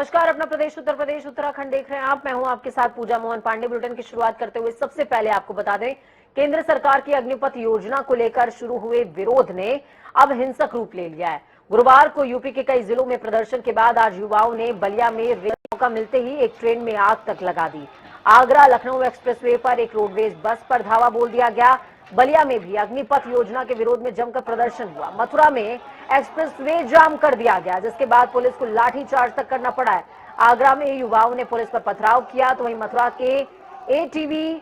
नमस्कार, अपना प्रदेश उत्तर प्रदेश उत्तराखंड देख रहे हैं आप। मैं हूं आपके साथ पूजा मोहन पांडे। बुलेटिन की शुरुआत करते हुए सबसे पहले आपको बता दें, केंद्र सरकार की अग्निपथ योजना को लेकर शुरू हुए विरोध ने अब हिंसक रूप ले लिया है। गुरुवार को यूपी के कई जिलों में प्रदर्शन के बाद आज युवाओं ने बलिया में मौका मिलते ही एक ट्रेन में आग तक लगा दी। आगरा लखनऊ एक्सप्रेसवे पर एक रोडवेज बस पर धावा बोल दिया गया। बलिया में भी अग्निपथ योजना के विरोध में जमकर प्रदर्शन हुआ। मथुरा में एक्सप्रेसवे जाम कर दिया गया, जिसके बाद पुलिस को लाठीचार्ज तक करना पड़ा है। आगरा में युवाओं ने पुलिस पर पथराव किया, तो वहीं मथुरा के एटीवी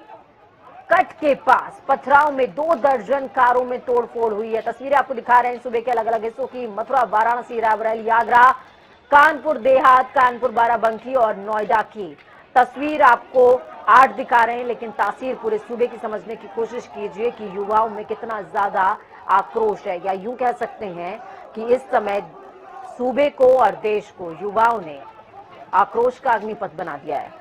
कट के पास पथराव में 2 दर्जन कारों में तोड़फोड़ हुई है। तस्वीरें आपको दिखा रहे हैं सुबह के अलग अलग हिस्सों की। मथुरा, वाराणसी, रायबरेली, आगरा, कानपुर देहात, कानपुर बाराबंकी और नोएडा की तस्वीर आपको 8 दिखा रहे हैं, लेकिन तासीर पूरे सूबे की समझने की कोशिश कीजिए कि युवाओं में कितना ज्यादा आक्रोश है, या यूं कह सकते हैं कि इस समय सूबे को और देश को युवाओं ने आक्रोश का अग्निपथ बना दिया है।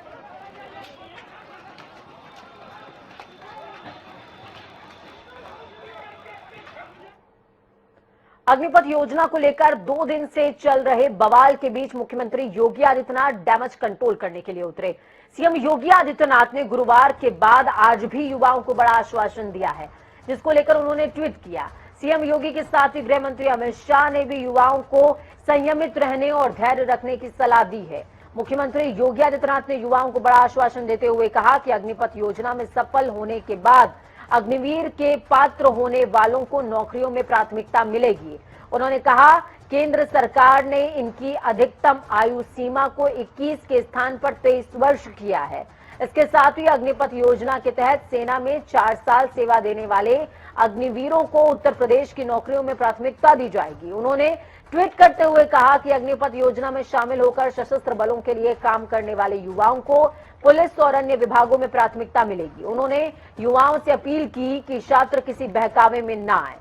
अग्निपथ योजना को लेकर 2 दिन से चल रहे बवाल के बीच मुख्यमंत्री योगी आदित्यनाथ डैमेज कंट्रोल करने के लिए उतरे। सीएम योगी आदित्यनाथ ने गुरुवार के बाद आज भी युवाओं को बड़ा आश्वासन दिया है, जिसको लेकर उन्होंने ट्वीट किया। सीएम योगी के साथ ही गृह मंत्री अमित शाह ने भी युवाओं को संयमित रहने और धैर्य रखने की सलाह दी है। मुख्यमंत्री योगी आदित्यनाथ ने युवाओं को बड़ा आश्वासन देते हुए कहा कि अग्निपथ योजना में सफल होने के बाद अग्निवीर के पात्र होने वालों को नौकरियों में प्राथमिकता मिलेगी। उन्होंने कहा, केंद्र सरकार ने इनकी अधिकतम आयु सीमा को 21 के स्थान पर 23 वर्ष किया है। इसके साथ ही अग्निपथ योजना के तहत सेना में 4 साल सेवा देने वाले अग्निवीरों को उत्तर प्रदेश की नौकरियों में प्राथमिकता दी जाएगी। उन्होंने ट्वीट करते हुए कहा कि अग्निपथ योजना में शामिल होकर सशस्त्र बलों के लिए काम करने वाले युवाओं को पुलिस और अन्य विभागों में प्राथमिकता मिलेगी। उन्होंने युवाओं से अपील की कि छात्र किसी बहकावे में ना आए।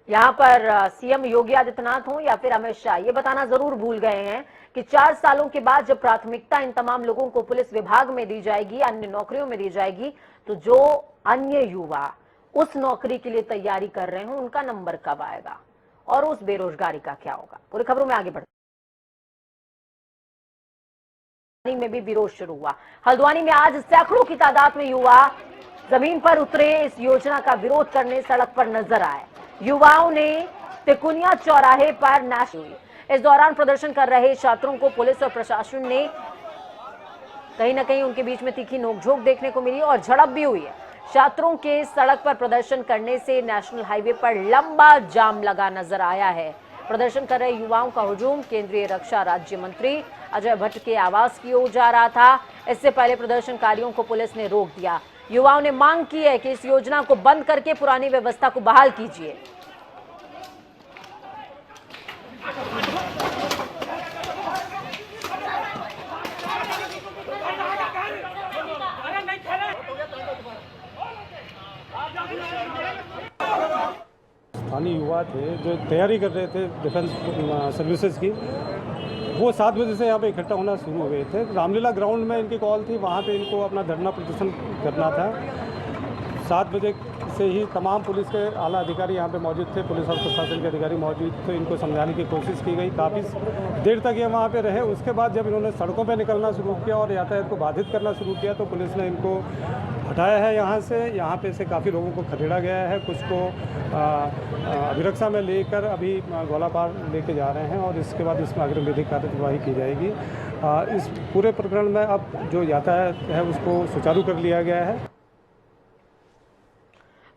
यहां पर सीएम योगी आदित्यनाथ हो या फिर अमित शाह, ये बताना जरूर भूल गए हैं कि 4 सालों के बाद जब प्राथमिकता इन तमाम लोगों को पुलिस विभाग में दी जाएगी, अन्य नौकरियों में दी जाएगी, तो जो अन्य युवा उस नौकरी के लिए तैयारी कर रहे हैं उनका नंबर कब आएगा और उस बेरोजगारी का क्या होगा। पूरी खबरों में आगे बढ़ते में भी विरोध शुरू हुआ। हल्द्वानी में आज सैकड़ों की तादाद में युवा जमीन पर उतरे, इस योजना का विरोध करने सड़क पर नजर आए। युवाओं ने तिकुनिया चौराहे पर इस दौरान प्रदर्शन कर रहे छात्रों को पुलिस और प्रशासन ने कहीं ना कहीं उनके बीच में तीखी नोकझोंक देखने को मिली और झड़प भी हुई है। छात्रों के सड़क पर प्रदर्शन करने से नेशनल हाईवे पर लंबा जाम लगा नजर आया है। प्रदर्शन कर रहे युवाओं का हुजूम केंद्रीय रक्षा राज्य मंत्री अजय भट्ट के आवास की ओर जा रहा था। इससे पहले प्रदर्शनकारियों को पुलिस ने रोक दिया। युवाओं ने मांग की है कि इस योजना को बंद करके पुरानी व्यवस्था को बहाल कीजिए। स्थानीय युवा थे जो तैयारी कर रहे थे डिफेंस सर्विसेज की, वो 7 बजे से यहाँ पे इकट्ठा होना शुरू हुए थे। रामलीला ग्राउंड में इनकी कॉल थी, वहाँ पे इनको अपना धरना प्रदर्शन करना था। 7 बजे से ही तमाम पुलिस के आला अधिकारी यहाँ पे मौजूद थे, पुलिस और प्रशासन के अधिकारी मौजूद थे। इनको समझाने की कोशिश की गई, काफ़ी देर तक ये वहाँ पे रहे। उसके बाद जब इन्होंने सड़कों पे निकलना शुरू किया और यातायात को बाधित करना शुरू किया, तो पुलिस ने इनको हटाया है यहाँ से। यहाँ पे से काफ़ी लोगों को खदेड़ा गया है, कुछ को अभिरक्षा में लेकर अभी गोलाबार लेके जा रहे हैं और इसके बाद इसमें अग्रिम विधिक कार्यवाही की जाएगी। इस पूरे प्रकरण में अब जो यातायात है उसको सुचारू कर लिया गया है।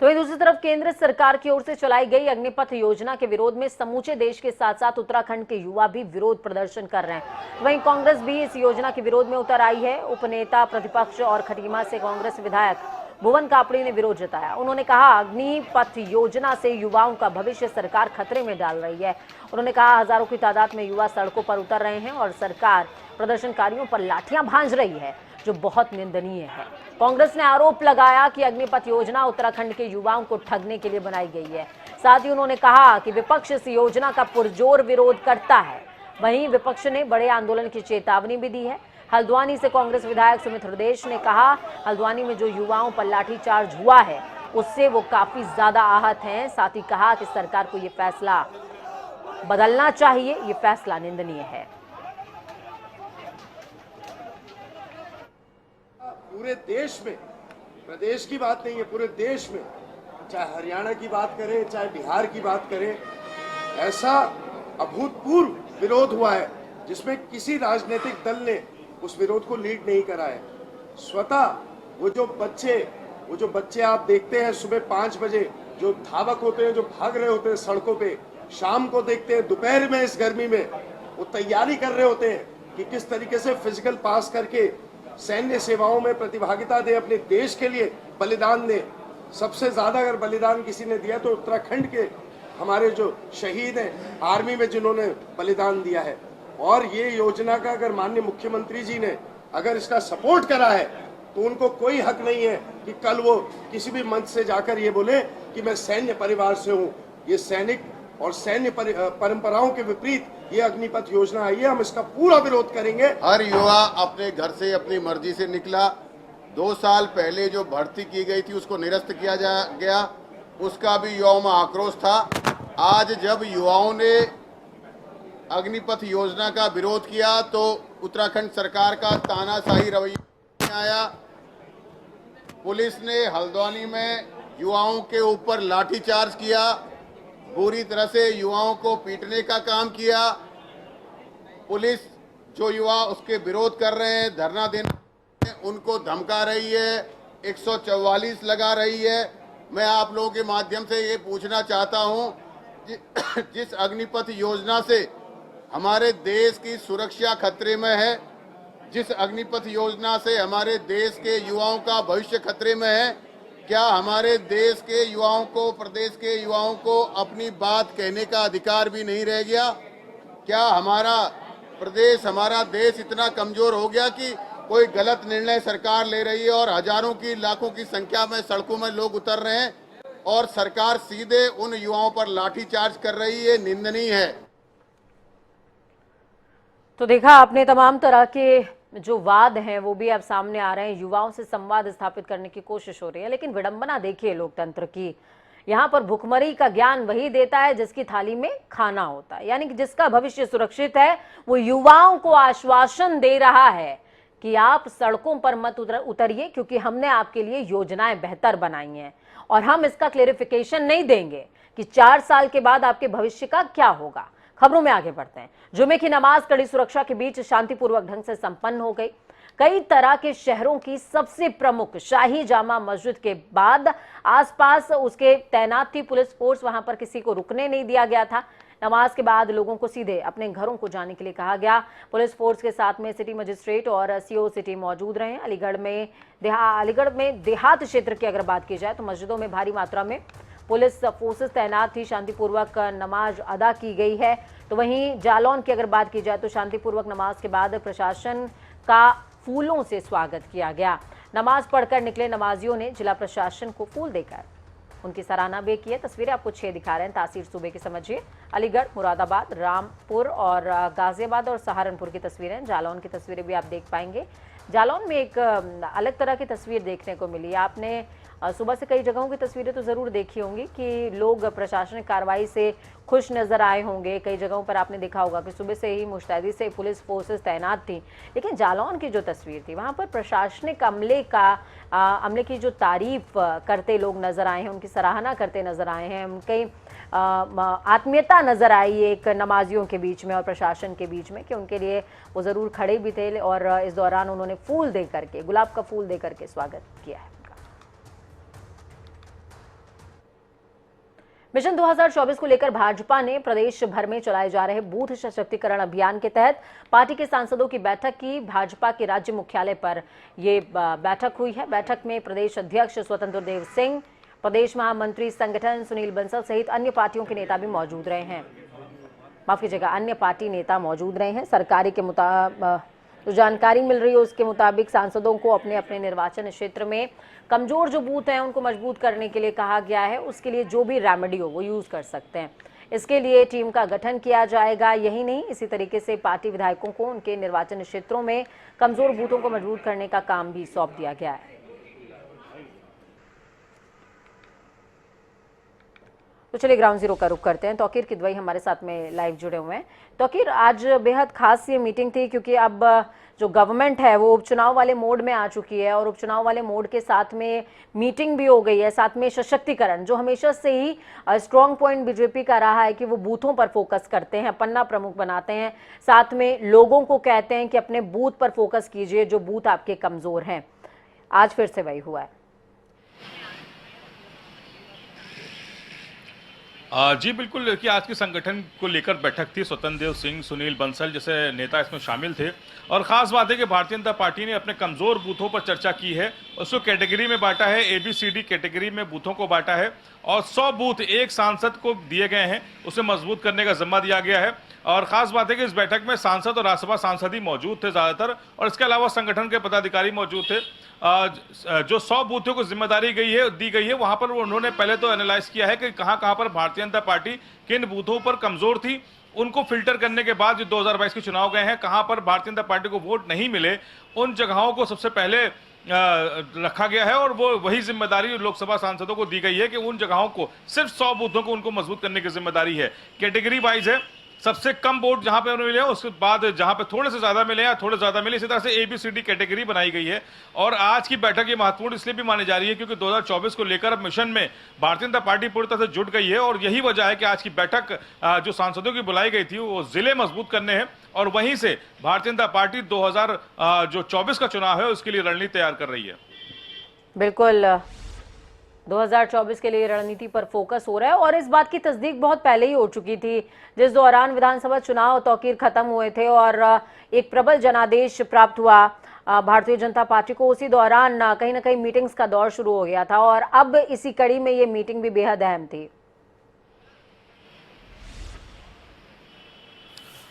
तो वहीं दूसरी तरफ केंद्र सरकार की ओर से चलाई गई अग्निपथ योजना के विरोध में समूचे देश के साथ साथ उत्तराखंड के युवा भी विरोध प्रदर्शन कर रहे हैं। वहीं कांग्रेस भी इस योजना के विरोध में उतर आई है। उपनेता प्रतिपक्ष और खटीमा से कांग्रेस विधायक भुवन कापड़ी ने विरोध जताया। उन्होंने कहा, अग्निपथ योजना से युवाओं का भविष्य सरकार खतरे में डाल रही है। उन्होंने कहा, हजारों की तादाद में युवा सड़कों पर उतर रहे हैं और सरकार प्रदर्शनकारियों पर लाठियां भांज रही है, जो बहुत निंदनीय है। कांग्रेस ने आरोप लगाया कि अग्निपथ योजना उत्तराखंड के युवाओं को ठगने के लिए बनाई गई है। साथ ही उन्होंने कहा कि विपक्ष इस योजना का पुरजोर विरोध करता है। वहीं विपक्ष ने बड़े आंदोलन की चेतावनी भी दी है। हल्द्वानी से कांग्रेस विधायक सुमित हृदयेश ने कहा, हल्द्वानी में जो युवाओं पर लाठीचार्ज हुआ है उससे वो काफी ज्यादा आहत हैं। साथ ही कहा कि सरकार को ये फैसला बदलना चाहिए, ये फैसला निंदनीय है। पूरे देश में, प्रदेश की बात नहीं है, पूरे देश में, चाहे हरियाणा की बात करें, चाहे बिहार की बात करें, ऐसा अभूतपूर्व विरोध हुआ है जिसमें किसी राजनीतिक दल ने उस विरोध को लीड नहीं करा है। स्वतः वो जो बच्चे आप देखते हैं सुबह 5 बजे जो धावक होते हैं, जो भाग रहे होते हैं सड़कों पे, शाम को देखते हैं दोपहर में इस गर्मी में वो तैयारी कर रहे होते हैं कि किस तरीके से फिजिकल पास करके सैन्य सेवाओं में प्रतिभागिता दे, अपने देश के लिए बलिदान दे। सबसे ज्यादा अगर बलिदान किसी ने दिया तो उत्तराखंड के हमारे जो शहीद हैं आर्मी में, जिन्होंने बलिदान दिया है। और ये योजना का अगर माननीय मुख्यमंत्री जी ने अगर इसका सपोर्ट करा है तो उनको कोई हक नहीं है कि कल वो किसी भी मंच से जाकर ये बोले कि मैं सैन्य परिवार से हूँ। ये सैनिक और सैन्य परंपराओं के विपरीत ये अग्निपथ योजना आई है, हम इसका पूरा विरोध करेंगे। हर युवा अपने घर से अपनी मर्जी से निकला। 2 साल पहले जो भर्ती की गई थी उसको निरस्त किया गया, उसका भी युवाओं में आक्रोश था। आज जब युवाओं ने अग्निपथ योजना का विरोध किया तो उत्तराखंड सरकार का तानाशाही रवैया आया। पुलिस ने हल्द्वानी में युवाओं के ऊपर लाठीचार्ज किया, पूरी तरह से युवाओं को पीटने का काम किया। पुलिस जो युवा उसके विरोध कर रहे हैं, धरना देने, उनको धमका रही है, 144 लगा रही है। मैं आप लोगों के माध्यम से ये पूछना चाहता हूं, जिस अग्निपथ योजना से हमारे देश की सुरक्षा खतरे में है, जिस अग्निपथ योजना से हमारे देश के युवाओं का भविष्य खतरे में है, क्या हमारे देश के युवाओं को, प्रदेश के युवाओं को अपनी बात कहने का अधिकार भी नहीं रह गया? क्या हमारा प्रदेश, हमारा देश इतना कमजोर हो गया कि कोई गलत निर्णय सरकार ले रही है और हजारों की, लाखों की संख्या में सड़कों में लोग उतर रहे हैं और सरकार सीधे उन युवाओं पर लाठीचार्ज कर रही है? निंदनीय है। तो देखा आपने, तमाम तरह के जो वाद हैं वो भी अब सामने आ रहे हैं। युवाओं से संवाद स्थापित करने की कोशिश हो रही है, लेकिन विडंबना देखिए लोकतंत्र की। यहाँ पर भुखमरी का ज्ञान वही देता है जिसकी थाली में खाना होता है, यानी कि जिसका भविष्य सुरक्षित है वो युवाओं को आश्वासन दे रहा है कि आप सड़कों पर मत उतरिए, क्योंकि हमने आपके लिए योजनाएं बेहतर बनाई हैं और हम इसका क्लेरिफिकेशन नहीं देंगे कि 4 साल के बाद आपके भविष्य का क्या होगा। खबरों में आगे बढ़ते हैं। जुमे की नमाज कड़ी सुरक्षा के बीच शांतिपूर्वक ढंग से संपन्न हो गई। कई तरह के शहरों की सबसे प्रमुख शाही जामा मस्जिद के बाद आसपास उसके तैनात थी पुलिस फोर्स, वहां पर किसी को रुकने नहीं दिया गया था। नमाज के बाद लोगों को सीधे अपने घरों को जाने के लिए कहा गया। पुलिस फोर्स के साथ में सिटी मजिस्ट्रेट और सीओ सिटी मौजूद रहे। अलीगढ़ में देहात क्षेत्र की अगर बात की जाए तो मस्जिदों में भारी मात्रा में पुलिस फोर्सेस तैनात थी, शांतिपूर्वक नमाज अदा की गई है। तो वहीं जालौन की अगर बात की जाए तो शांतिपूर्वक नमाज के बाद प्रशासन का फूलों से स्वागत किया गया। नमाज पढ़कर निकले नमाजियों ने जिला प्रशासन को फूल देकर उनकी सराहना भी की है। तस्वीरें आपको 6 दिखा रहे हैं। तासीर सूबे की समझिए, अलीगढ़, मुरादाबाद, रामपुर और गाजियाबाद और सहारनपुर की तस्वीरें। जालौन की तस्वीरें भी आप देख पाएंगे। जालौन में एक अलग तरह की तस्वीर देखने को मिली। आपने सुबह से कई जगहों की तस्वीरें तो जरूर देखी होंगी कि लोग प्रशासनिक कार्रवाई से खुश नजर आए होंगे। कई जगहों पर आपने देखा होगा कि सुबह से ही मुस्तैदी से पुलिस फोर्सेस तैनात थी। लेकिन जालौन की जो तस्वीर थी वहां पर प्रशासनिक अमले की जो तारीफ करते लोग नजर आए हैं, उनकी सराहना करते नजर आए हैं, उनकी आत्मीयता नजर आई एक नमाजियों के बीच में और प्रशासन के बीच में कि उनके लिए वो जरूर खड़े भी थे और इस दौरान उन्होंने फूल दे करके, गुलाब का फूल दे करके स्वागत किया है। मिशन 2024 को लेकर भाजपा ने प्रदेश भर में चलाए जा रहे बूथ सशक्तिकरण अभियान के तहत पार्टी के सांसदों की बैठक की। भाजपा के राज्य मुख्यालय पर ये बैठक हुई है। बैठक में प्रदेश अध्यक्ष स्वतंत्र देव सिंह, प्रदेश महामंत्री संगठन सुनील बंसल सहित अन्य पार्टियों के नेता भी मौजूद रहे हैं। माफ कीजिएगा, अन्य पार्टी नेता मौजूद रहे हैं। सरकारी के जो जानकारी मिल रही है उसके मुताबिक सांसदों को अपने अपने निर्वाचन क्षेत्र में कमजोर जो बूथ हैं उनको मजबूत करने के लिए कहा गया है। उसके लिए जो भी रेमेडी हो वो यूज कर सकते हैं। इसके लिए टीम का गठन किया जाएगा। यही नहीं, इसी तरीके से पार्टी विधायकों को उनके निर्वाचन क्षेत्रों में कमजोर बूथों को मजबूत करने का काम भी सौंप दिया गया है। तो चलिए ग्राउंड जीरो का रुख करते हैं। तौकीर किदवई हमारे साथ में लाइव जुड़े हुए हैं। तौकीर, आज बेहद खास ये मीटिंग थी क्योंकि अब जो गवर्नमेंट है वो उपचुनाव वाले मोड में आ चुकी है और उपचुनाव वाले मोड के साथ में मीटिंग भी हो गई है, साथ में सशक्तिकरण जो हमेशा से ही स्ट्रॉन्ग पॉइंट बीजेपी का रहा है कि वो बूथों पर फोकस करते हैं, पन्ना प्रमुख बनाते हैं, साथ में लोगों को कहते हैं कि अपने बूथ पर फोकस कीजिए जो बूथ आपके कमजोर हैं। आज फिर से वही हुआ है। जी बिल्कुल, देखिए आज के संगठन को लेकर बैठक थी। स्वतंत्र देव सिंह, सुनील बंसल जैसे नेता इसमें शामिल थे और खास बात है कि भारतीय जनता पार्टी ने अपने कमजोर बूथों पर चर्चा की है। उसको कैटेगरी में बांटा है, ABCD कैटेगरी में बूथों को बांटा है और 100 बूथ एक सांसद को दिए गए हैं, उसे मजबूत करने का जिम्मा दिया गया है। और खास बात है कि इस बैठक में सांसद और राज्यसभा सांसद ही मौजूद थे ज्यादातर, और इसके अलावा संगठन के पदाधिकारी मौजूद थे। जो 100 बूथों को जिम्मेदारी दी गई है वहां पर उन्होंने पहले तो एनालाइज किया है कि कहां पर भारतीय जनता पार्टी किन बूथों पर कमजोर थी। उनको फिल्टर करने के बाद जो 2022 के चुनाव गए हैं, कहां पर भारतीय जनता पार्टी को वोट नहीं मिले, उन जगहों को सबसे पहले रखा गया है और वो वही जिम्मेदारी लोकसभा सांसदों को दी गई है कि उन जगहों को सिर्फ 100 बूथों को उनको मजबूत करने की जिम्मेदारी है। कैटेगरी वाइज है, सबसे कम वोट जहां पे उन्हें मिले हैं, उसके बाद जहां पे थोड़े से ज्यादा मिले या थोड़े ज्यादा मिले, इसी तरह से ABCD कैटेगरी बनाई गई है। और आज की बैठक ये महत्वपूर्ण इसलिए भी मानी जा रही है क्योंकि 2024 को लेकर अब मिशन में भारतीय जनता पार्टी पूरी तरह से जुट गई है और यही वजह है कि आज की बैठक जो सांसदों की बुलाई गई थी वो जिले मजबूत करने हैं और वहीं से भारतीय जनता पार्टी 2024 का चुनाव है उसके लिए रणनीति तैयार कर रही है। बिल्कुल, 2024 के लिए रणनीति पर फोकस हो रहा है और इस बात की तस्दीक बहुत पहले ही हो चुकी थी जिस दौरान विधानसभा चुनाव तौकीर खत्म हुए थे और एक प्रबल जनादेश प्राप्त हुआ भारतीय जनता पार्टी को। उसी दौरान कहीं ना कहीं मीटिंग्स का दौर शुरू हो गया था और अब इसी कड़ी में ये मीटिंग भी बेहद अहम थी।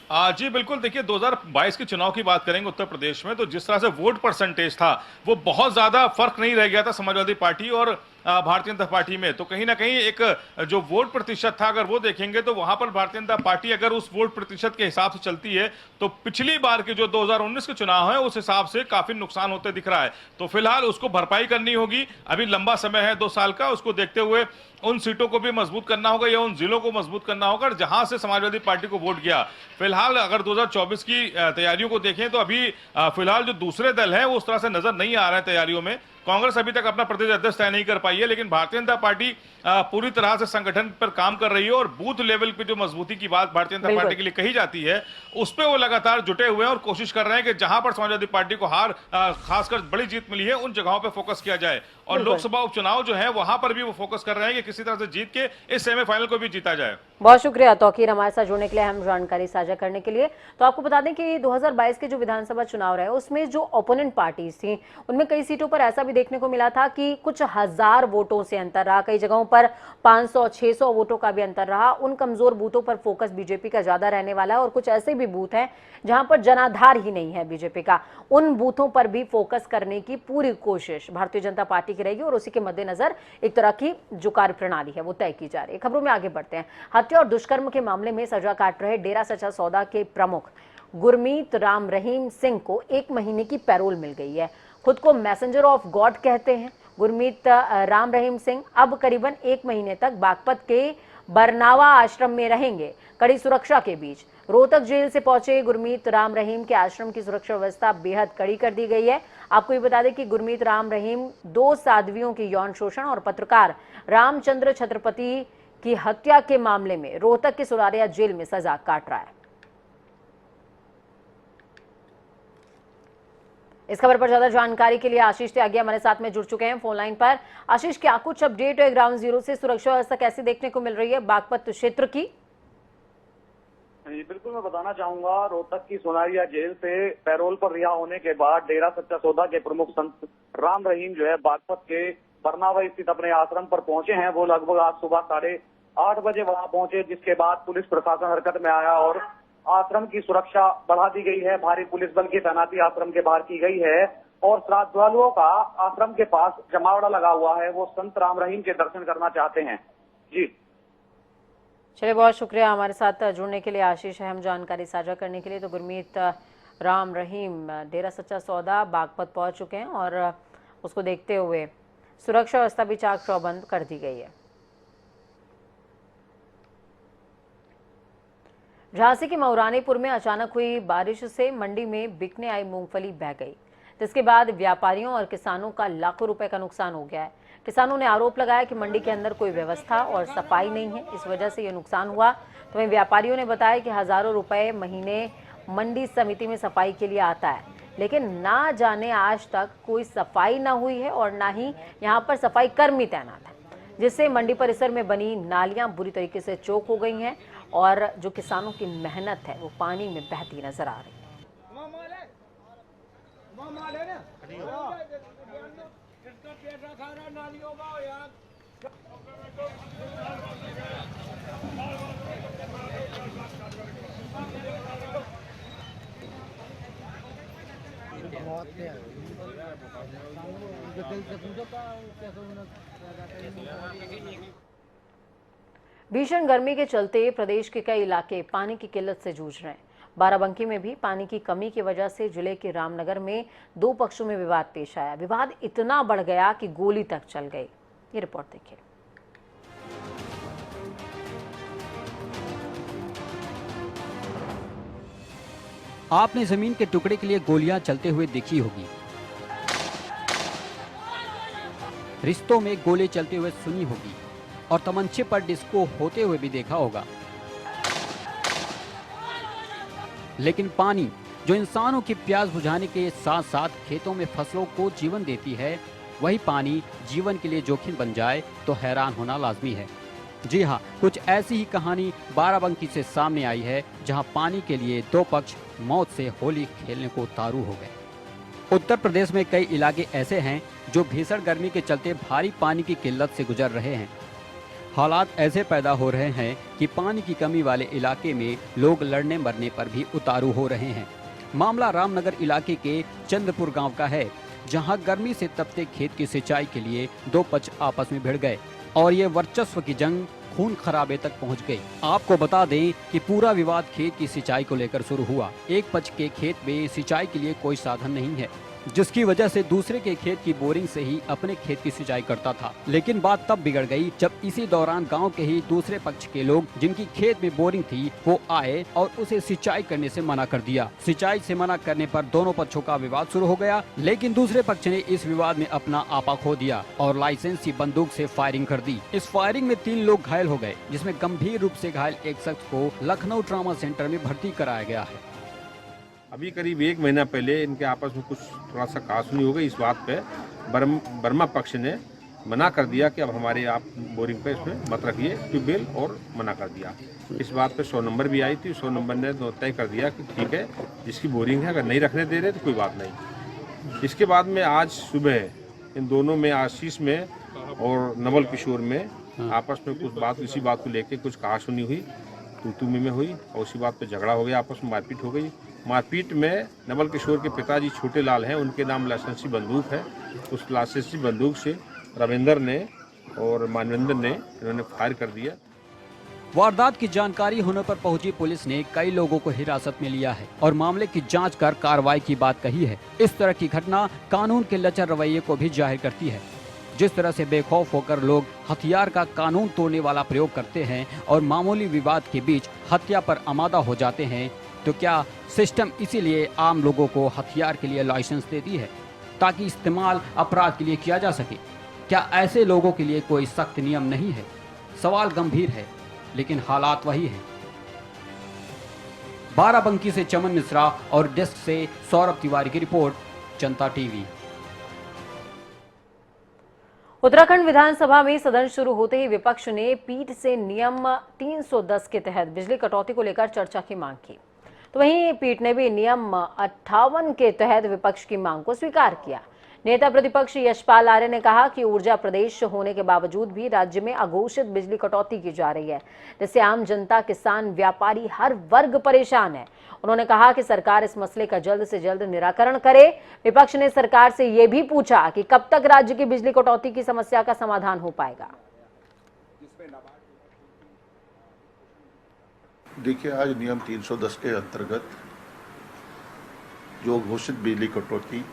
जी बिल्कुल, देखिए 2022 के चुनाव की बात करेंगे उत्तर प्रदेश में तो जिस तरह से वोट परसेंटेज था वो बहुत ज्यादा फर्क नहीं रह गया था समाजवादी पार्टी और भारतीय जनता पार्टी में। तो कहीं ना कहीं एक जो वोट प्रतिशत था अगर वो देखेंगे तो वहां पर भारतीय जनता पार्टी अगर उस वोट प्रतिशत के हिसाब से चलती है तो पिछली बार के जो 2019 के चुनाव है उस हिसाब से काफी नुकसान होते दिख रहा है। तो फिलहाल उसको भरपाई करनी होगी, अभी लंबा समय है 2 साल का, उसको देखते हुए उन सीटों को भी मजबूत करना होगा या उन जिलों को मजबूत करना होगा जहां से समाजवादी पार्टी को वोट गया। फिलहाल अगर 2024 की तैयारियों को देखें तो अभी फिलहाल जो दूसरे दल हैं वो उस तरह से नजर नहीं आ रहे हैं तैयारियों में। कांग्रेस अभी तक अपना प्रदेश अध्यक्ष तय नहीं कर पाई है, लेकिन भारतीय जनता पार्टी पूरी तरह से संगठन पर काम कर रही है और बूथ लेवल पे जो मजबूती की बात भारतीय जनता पार्टी के लिए कही जाती है उस पर वो लगातार जुटे हुए हैं और कोशिश कर रहे हैं कि जहां पर समाजवादी पार्टी को खासकर बड़ी जीत मिली है उन जगहों पर फोकस किया जाए। और लोकसभा उपचुनाव जो है वहां पर भी वो फोकस कर रहे हैं कि किसी तरह से जीत के इस सेमीफाइनल को भी जीता जाए। बहुत शुक्रिया तौकीर हमारे साथ जुड़ने के लिए, अहम जानकारी साझा करने के लिए। तो आपको बता दें कि 2022 के जो विधानसभा चुनाव रहे उसमें जो ओपोनेंट पार्टीज थी उनमें कई सीटों पर ऐसा भी देखने को मिला था कि कुछ हजार वोटों से अंतर रहा, कई जगहों पर 500-600 वोटों का भी अंतर रहा। उन कमजोर बूथों पर फोकस बीजेपी का ज्यादा रहने वाला है और कुछ ऐसे भी बूथ हैं जहां पर जनाधार ही नहीं है बीजेपी का, उन बूथों पर भी फोकस करने की पूरी कोशिश भारतीय जनता पार्टी की रहेगी और उसी के मद्देनजर एक तरह की जो कार्य प्रणाली है वो तय की जा रही है। खबरों में आगे बढ़ते हैं। हत्या और दुष्कर्म के मामले में सजा काट रहे डेरा सच्चा सौदा के प्रमुख गुरमीत राम रहीम सिंह को 1 महीने की पैरोल मिल गई है। खुद को मैसेंजर ऑफ गॉड कहते हैं गुरमीत राम रहीम सिंह अब करीबन 1 महीने तक बागपत के बरनावा आश्रम में रहेंगे, कड़ी सुरक्षा के बीच। रोहतक जेल से पहुंचे गुरमीत राम रहीम के आश्रम की सुरक्षा व्यवस्था बेहद कड़ी कर दी गई है। आपको ये बता दें कि गुरमीत राम रहीम 2 साध्वियों की यौन शोषण और पत्रकार रामचंद्र छत्रपति की हत्या के मामले में रोहतक के सुरारिया जेल में सजा काट रहा है। इस खबर पर ज्यादा जानकारी के लिए आशीष त्यागी हमारे साथ में जुड़ चुके हैं फोन लाइन पर। आशीष, क्या कुछ अपडेट है ग्राउंड जीरो से? सुरक्षा व्यवस्था कैसी देखने को मिल रही है बागपत क्षेत्र की? जी बिल्कुल, मैं बताना चाहूंगा रोहतक की सोनारिया जेल से पैरोल पर रिहा होने के बाद डेरा सच्चा सौदा के प्रमुख संत राम रहीम जो है बागपत के बरनावा स्थित अपने आश्रम पर पहुंचे हैं। वो लगभग आज सुबह 8:30 बजे वहां पहुंचे, जिसके बाद पुलिस प्रशासन हरकत में आया और आश्रम की सुरक्षा बढ़ा दी गई है। भारी पुलिस बल की तैनाती आश्रम के बाहर की गई है और श्रद्धालुओं का आश्रम के पास जमावड़ा लगा हुआ है, वो संत राम रहीम के दर्शन करना चाहते हैं। जी चलिए, बहुत शुक्रिया हमारे साथ जुड़ने के लिए आशीष, अहम जानकारी साझा करने के लिए। तो गुरमीत राम रहीम डेरा सच्चा सौदा बागपत पहुंच चुके हैं और उसको देखते हुए सुरक्षा व्यवस्था भी चाक चौबंद कर दी गई है। झांसी के मऊरानीपुर में अचानक हुई बारिश से मंडी में बिकने आई मूंगफली बह गई, जिसके बाद व्यापारियों और किसानों का लाखों रुपए का नुकसान हो गया है। किसानों ने आरोप लगाया कि मंडी के अंदर कोई व्यवस्था और सफाई नहीं है, इस वजह से ये नुकसान हुआ। तो वहीं व्यापारियों ने बताया कि हजारों रुपए महीने मंडी समिति में सफाई के लिए आता है, लेकिन ना जाने आज तक कोई सफाई ना हुई है और ना ही यहाँ पर सफाई कर्मी तैनात है, जिससे मंडी परिसर में बनी नालियां बुरी तरीके से चौक हो गई हैं और जो किसानों की मेहनत है वो पानी में बहती नजर आ रही है। भीषण गर्मी के चलते प्रदेश के कई इलाके पानी की किल्लत से जूझ रहे हैं। बाराबंकी में भी पानी की कमी की वजह से जिले के रामनगर में 2 पक्षों में विवाद पेश आया। विवाद इतना बढ़ गया कि गोली तक चल गई। ये रिपोर्ट देखिए। आपने जमीन के टुकड़े के लिए गोलियां चलते हुए देखी होगी, रिश्तों में गोले चलते हुए सुनी होगी और तमंचे पर डिस्को होते हुए भी देखा होगा। लेकिन पानी जो इंसानों की प्यास बुझाने के साथ साथ खेतों में फसलों को जीवन देती है, वही पानी जीवन के लिए जोखिम बन जाए तो हैरान होना लाजमी है। जी हाँ, कुछ ऐसी ही कहानी बाराबंकी से सामने आई है, जहां पानी के लिए 2 पक्ष मौत से होली खेलने को उतारू हो गए। उत्तर प्रदेश में कई इलाके ऐसे हैं जो भीषण गर्मी के चलते भारी पानी की किल्लत से गुजर रहे हैं। हालात ऐसे पैदा हो रहे हैं कि पानी की कमी वाले इलाके में लोग लड़ने मरने पर भी उतारू हो रहे हैं। मामला रामनगर इलाके के चंद्रपुर गांव का है, जहां गर्मी से तपते खेत की सिंचाई के लिए 2 पक्ष आपस में भिड़ गए और ये वर्चस्व की जंग खून खराबे तक पहुंच गई। आपको बता दें कि पूरा विवाद खेत की सिंचाई को लेकर शुरू हुआ। एक पक्ष के खेत में सिंचाई के लिए कोई साधन नहीं है, जिसकी वजह से दूसरे के खेत की बोरिंग से ही अपने खेत की सिंचाई करता था। लेकिन बात तब बिगड़ गई जब इसी दौरान गांव के ही दूसरे पक्ष के लोग, जिनकी खेत में बोरिंग थी, वो आए और उसे सिंचाई करने से मना कर दिया। सिंचाई से मना करने पर दोनों पक्षों का विवाद शुरू हो गया, लेकिन दूसरे पक्ष ने इस विवाद में अपना आपा खो दिया और लाइसेंसी बंदूक से फायरिंग कर दी। इस फायरिंग में 3 लोग घायल हो गए, जिसमें गंभीर रूप से घायल एक शख्स को लखनऊ ट्रॉमा सेंटर में भर्ती कराया गया है। अभी करीब 1 महीना पहले इनके आपस में कुछ थोड़ा सा कहासुनी हो गई। इस बात पे बर्मा पक्ष ने मना कर दिया कि अब हमारे आप बोरिंग पे इसमें मत रखिए ट्यूबवेल, और मना कर दिया। इस बात पे 100 नंबर भी आई थी। 100 नंबर ने तय कर दिया कि ठीक है, जिसकी बोरिंग है अगर नहीं रखने दे रहे तो कोई बात नहीं। इसके बाद में आज सुबह इन दोनों में, आशीष में और नवल किशोर में, आपस में कुछ बात, इसी बात को लेकर कुछ कहासुनी हुई, तू में हुई और उसी बात पे झगड़ा हो गया, आपस में मारपीट हो गई। मारपीट में नवल किशोर के पिताजी छोटे लाल हैं, उनके नाम लाइसेंसी बंदूक है। उस लाइसेंसी बंदूक से रविंदर ने और मानवेंद्र ने इन्होंने फायर कर दिया। वारदात की जानकारी होने पर पहुंची पुलिस ने कई लोगों को हिरासत में लिया है और मामले की जांच कर कार्रवाई की बात कही है। इस तरह की घटना कानून के लचर रवैये को भी जाहिर करती है। जिस तरह से बेखौफ होकर लोग हथियार का कानून तोड़ने वाला प्रयोग करते हैं और मामूली विवाद के बीच हत्या पर आमादा हो जाते हैं, तो क्या सिस्टम इसीलिए आम लोगों को हथियार के लिए लाइसेंस देती है ताकि इस्तेमाल अपराध के लिए किया जा सके? क्या ऐसे लोगों के लिए कोई सख्त नियम नहीं है? सवाल गंभीर है, लेकिन हालात वही हैं। बाराबंकी से चमन मिश्रा और डेस्क से सौरभ तिवारी की रिपोर्ट, जनता टीवी। उत्तराखंड विधानसभा में सदन शुरू होते ही विपक्ष ने पीठ से नियम 310 के तहत बिजली कटौती को लेकर चर्चा की मांग की। तो वहीं पीठ ने भी नियम 58 के तहत विपक्ष की मांग को स्वीकार किया। नेता प्रतिपक्ष यशपाल आर्य ने कहा कि ऊर्जा प्रदेश होने के बावजूद भी राज्य में अघोषित बिजली कटौती की जा रही है, जिससे आम जनता, किसान, व्यापारी, हर वर्ग परेशान है। उन्होंने कहा कि सरकार इस मसले का जल्द से जल्द निराकरण करे। विपक्ष ने सरकार से ये भी पूछा कि कब तक राज्य की बिजली कटौती की समस्या का समाधान हो पाएगा। देखिए, आज नियम 310 के अंतर्गत जो घोषित बिजली कटौती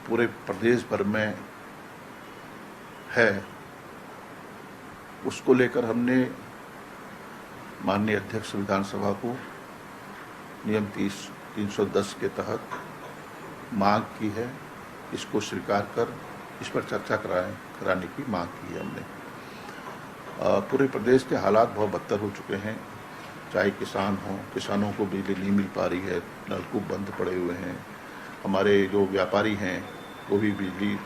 पूरे प्रदेश भर में है, उसको लेकर हमने माननीय अध्यक्ष विधानसभा को नियम 310 के तहत मांग की है, इसको स्वीकार कर इस पर चर्चा कराने की मांग की है हमने। पूरे प्रदेश के हालात बहुत बदतर हो चुके हैं, चाहे किसान हो, किसानों को बिजली नहीं मिल पा रही है, नलकूप बंद पड़े हुए हैं, हमारे जो व्यापारी हैं वो भी बिजली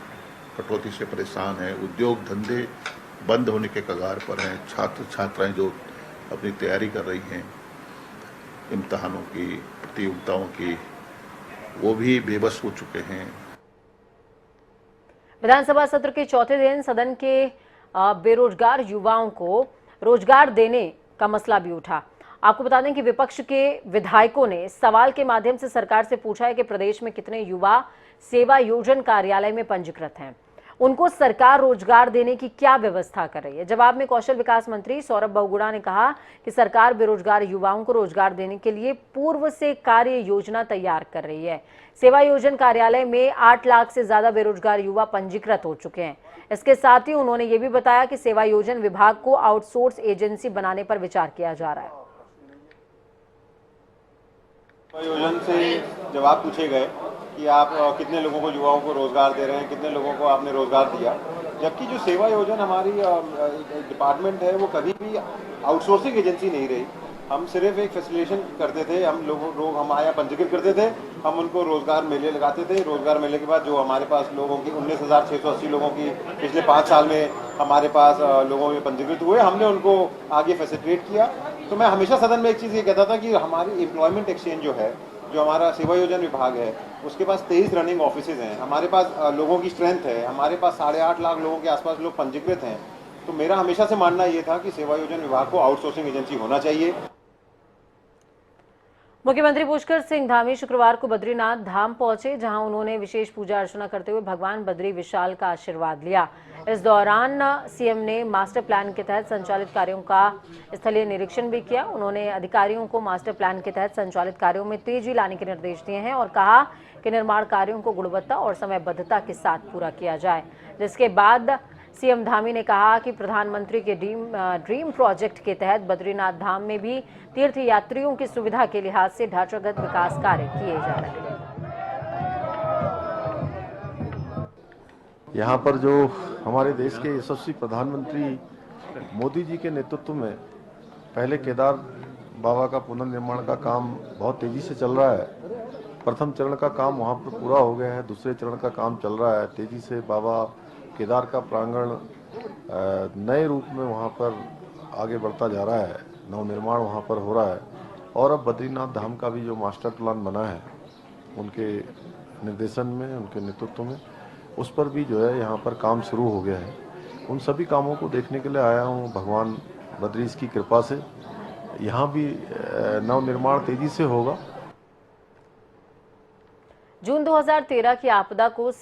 कटौती से परेशान हैं, उद्योग धंधे बंद होने के कगार पर हैं, छात्र छात्राएं जो अपनी तैयारी कर रही हैं इम्तहानों की, प्रतियोगिताओं की, वो भी बेबस हो चुके हैं। विधानसभा सत्र के चौथे दिन सदन के बेरोजगार युवाओं को रोजगार देने का मसला भी उठा। आपको बता दें कि विपक्ष के विधायकों ने सवाल के माध्यम से सरकार से पूछा है कि प्रदेश में कितने युवा सेवा योजन कार्यालय में पंजीकृत हैं, उनको सरकार रोजगार देने की क्या व्यवस्था कर रही है। जवाब में कौशल विकास मंत्री सौरभ बहुगुणा ने कहा कि सरकार बेरोजगार युवाओं को रोजगार देने के लिए पूर्व से कार्य योजना तैयार कर रही है। सेवा योजन कार्यालय में 8 लाख से ज्यादा बेरोजगार युवा पंजीकृत हो चुके हैं। इसके साथ ही उन्होंने ये भी बताया कि सेवा योजन विभाग को आउटसोर्स एजेंसी बनाने पर विचार किया जा रहा है। योजना से जवाब पूछे गए कि आप कितने लोगों को, युवाओं को रोजगार दे रहे हैं, कितने लोगों को आपने रोजगार दिया, जबकि जो सेवा योजना हमारी डिपार्टमेंट है वो कभी भी आउटसोर्सिंग एजेंसी नहीं रही। हम सिर्फ एक फैसिलिटेशन करते थे, हम लोग हमारे यहाँ पंजीकृत करते थे, हम उनको रोजगार मेले लगाते थे। रोजगार मेले के बाद जो हमारे पास लोगों की 19,680 लोगों की पिछले 5 साल में हमारे पास लोगों में पंजीकृत हुए, हमने उनको आगे फैसिलिटेट किया। तो मैं हमेशा सदन में एक चीज़ ये कहता था कि हमारी एम्प्लॉयमेंट एक्सचेंज जो है, जो हमारा सेवा योजन विभाग है, उसके पास 23 रनिंग ऑफिसेज हैं, हमारे पास लोगों की स्ट्रेंथ है, हमारे पास 8.5 लाख लोगों के आसपास लोग पंजीकृत हैं। तो मेरा हमेशा से मानना ये था कि सेवा योजन विभाग को आउटसोर्सिंग एजेंसी होना चाहिए। मुख्यमंत्री पुष्कर सिंह धामी शुक्रवार को बद्रीनाथ धाम पहुंचे, जहां उन्होंने विशेष पूजा अर्चना करते हुए भगवान बद्री विशाल का आशीर्वाद लिया। इस दौरान सीएम ने मास्टर प्लान के तहत संचालित कार्यों का स्थलीय निरीक्षण भी किया। उन्होंने अधिकारियों को मास्टर प्लान के तहत संचालित कार्यों में तेजी लाने के निर्देश दिए हैं और कहा कि निर्माण कार्यों को गुणवत्ता और समयबद्धता के साथ पूरा किया जाए। जिसके बाद सीएम धामी ने कहा कि प्रधानमंत्री के ड्रीम प्रोजेक्ट के तहत बद्रीनाथ धाम में भी तीर्थ यात्रियों की सुविधा के लिहाज से ढांचागत विकास कार्य किए जा रहे हैं। यहाँ पर जो हमारे देश के यशस्वी प्रधानमंत्री मोदी जी के नेतृत्व में पहले केदार बाबा का पुनर्निर्माण का काम बहुत तेजी से चल रहा है। प्रथम चरण का काम वहाँ पर पूरा हो गया है, दूसरे चरण का काम चल रहा है। तेजी से बाबा केदार का प्रांगण नए रूप में वहाँ पर आगे बढ़ता जा रहा है, नवनिर्माण वहाँ पर हो रहा है। और अब बद्रीनाथ धाम का भी जो मास्टर प्लान बना है उनके निर्देशन में, उनके नेतृत्व में, उस पर भी जो है यहाँ पर काम शुरू हो गया है। उन सभी कामों को देखने के लिए आया हूँ। भगवान बद्रीश की कृपा से यहाँ भी नवनिर्माण तेजी से होगा। जून 2013 की आपदा को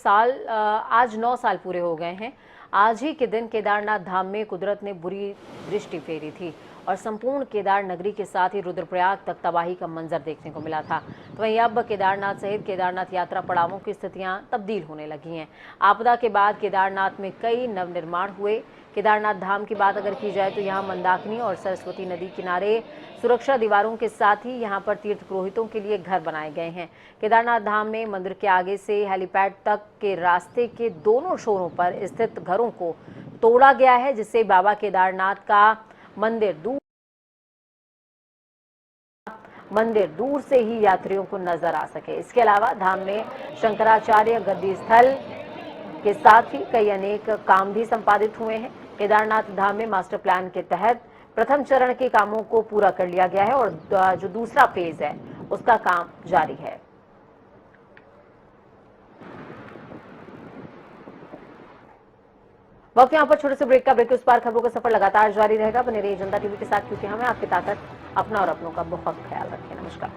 आज 9 साल पूरे हो गए हैं। आज ही के दिन केदारनाथ धाम में कुदरत ने बुरी दृष्टि फेरी थी और संपूर्ण केदार नगरी के साथ ही रुद्रप्रयाग तक तबाही का मंजर देखने को मिला था। तो वहीं अब केदारनाथ सहित केदारनाथ यात्रा पड़ावों की स्थितियां तब्दील होने लगी हैं। आपदा के बाद केदारनाथ में कई नवनिर्माण हुए। केदारनाथ धाम की बात अगर की जाए तो यहाँ मंदाकिनी और सरस्वती नदी किनारे सुरक्षा दीवारों के साथ ही यहाँ पर तीर्थ पुरोहितों के लिए घर बनाए गए हैं। केदारनाथ धाम में मंदिर के आगे से हेलीपैड तक के रास्ते के दोनों छोरों पर स्थित घरों को तोड़ा गया है, जिससे बाबा केदारनाथ का मंदिर दूर से ही यात्रियों को नजर आ सके। इसके अलावा धाम में शंकराचार्य गद्दी स्थल के साथ ही कई अनेक काम भी संपादित हुए हैं। केदारनाथ धाम में मास्टर प्लान के तहत प्रथम चरण के कामों को पूरा कर लिया गया है और जो दूसरा फेज है उसका काम जारी है। वक्त यहाँ पर छोटे से ब्रेक का ब्रेक उस पार खबरों का सफर लगातार जारी रहेगा। बने रहिए जनता टीवी के साथ, क्योंकि हमें आपकी ताकत अपना और अपनों का बहुत ख्याल रखें। नमस्कार।